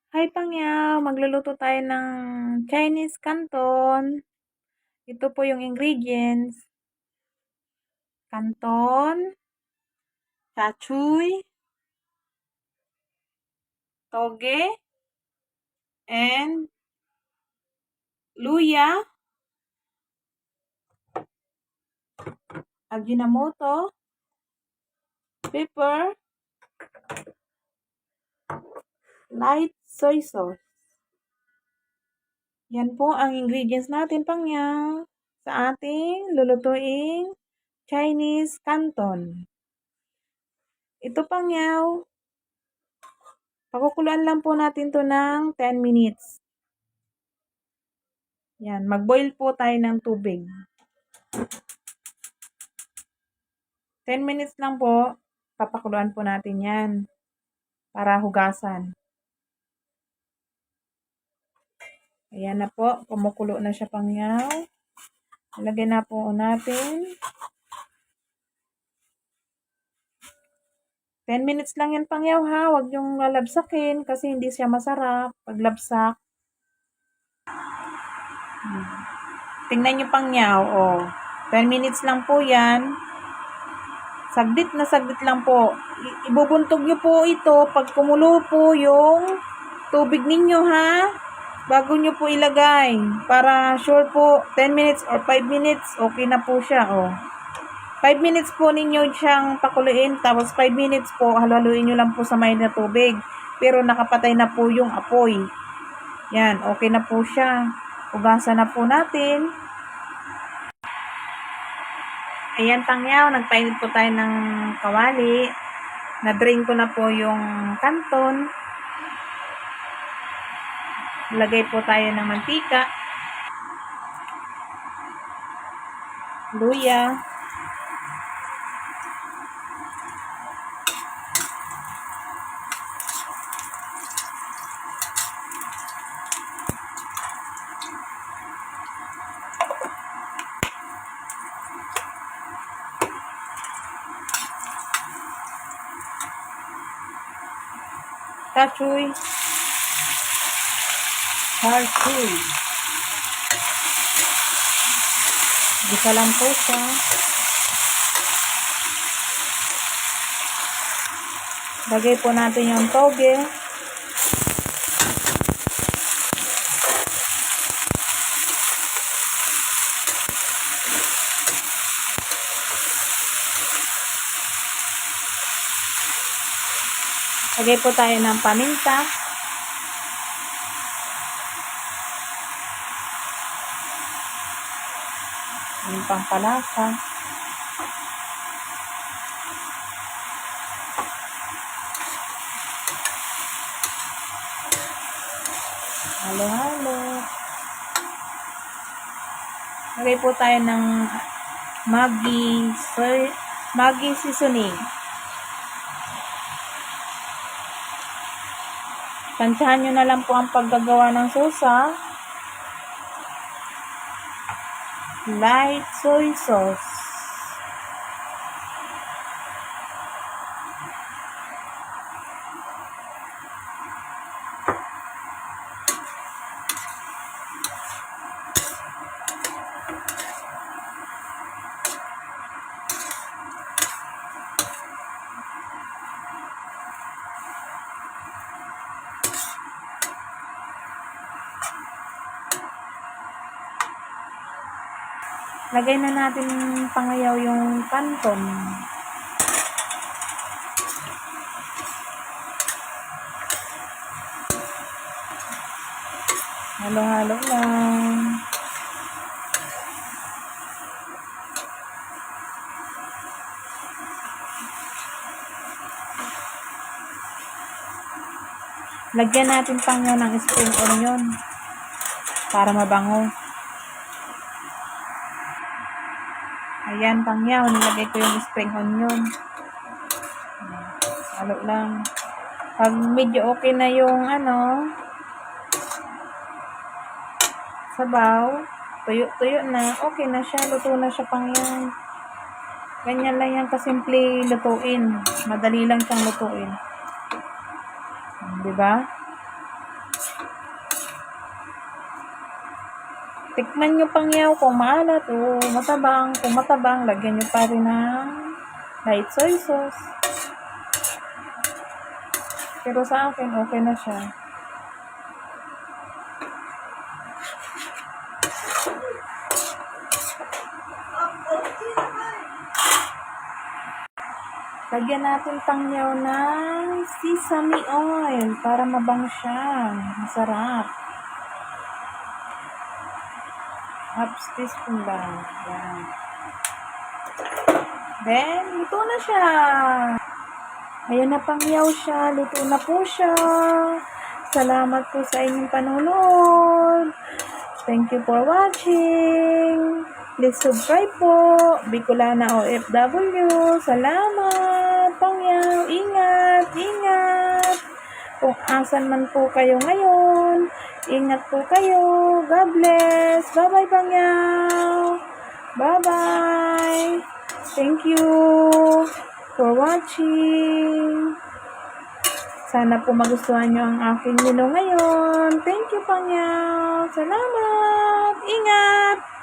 Hi Pangyaw, magluluto tayo ng Chinese canton. Ito po yung ingredients. Canton, chachuy, toge, and luya, ajinomoto, pepper, light soy sauce. Yan po ang ingredients natin Pangyaw sa ating lulutuing Chinese canton. Ito Pangyaw, pakukuluan lang po natin to ng 10 minutes. Yan, mag-boil po tayo ng tubig. 10 minutes lang po, papakuluan po natin yan para hugasan. Ayan na po, kumukulo na siya Pangyaw. Ilagay na po natin. 10 minutes lang yan Pangyaw ha, huwag yung lalabsakin kasi hindi siya masarap pag labsak. Tingnan nyo Pangyaw, oh. 10 minutes lang po yan. Saglit na saglit lang po. Ibubuntog nyo po ito pag kumulo po yung tubig ninyo ha. Bago nyo po ilagay. Para sure po 10 minutes or 5 minutes, okay na po siya. Oh. 5 minutes po ninyo siyang pakuluin. Tapos 5 minutes po, haluhaluin nyo lang po sa may na tubig. Pero nakapatay na po yung apoy. Yan, okay na po siya. Ugasan na po natin. Ayan Pangyaw, nagpainit po tayo ng kawali. Na-drain ko na po yung canton. Lagay po tayo ng mantika, luya, chachuy, Gisa lang po siya. Lagay po natin yung toge. Lagay po tayo ng paminta. Yung pampalasa. Halo-halo. Lagay po tayo ng Maggi seasoning. Tansyahan nyo na lang po ang paggagawa ng susa. Light soy sauce. Lagay na natin Pangyaw yung canton. Halo-halo lang. Lagyan natin Pangyaw ng spring onion para mabango. Ayan Pangyaw, nilagay ko yung spring onion. Halo lang. Pag medyo okay na yung sabaw, tuyo-tuyo na, okay na siya, luto na siya Pangyaw. Ganyan lang yan kasimple lutuin. Madali lang siyang lutuin. Diba? Tikman nyo pangyaw kung maalat o matabang. Kung matabang, lagyan nyo pa rin ng light soy sauce. Pero sa akin, okay na siya. Lagyan natin pangyaw ng sesame oil para mabango siya. Masarap. Half teaspoon lang. Yan. Then, luto na siya. Ayan na pangyaw siya. Luto na po siya. Salamat po sa inyong panonood. Thank you for watching. Please subscribe po. Bicolana OFW. Salamat. Pangyaw. Ingat. Ingat. Kung asan man po kayo ngayon, ingat po kayo. God bless. Bye-bye, Pangyaw. Bye-bye. Thank you for watching. Sana po magustuhan nyo ang aking menu ngayon. Thank you, Pangyaw. Salamat. Ingat.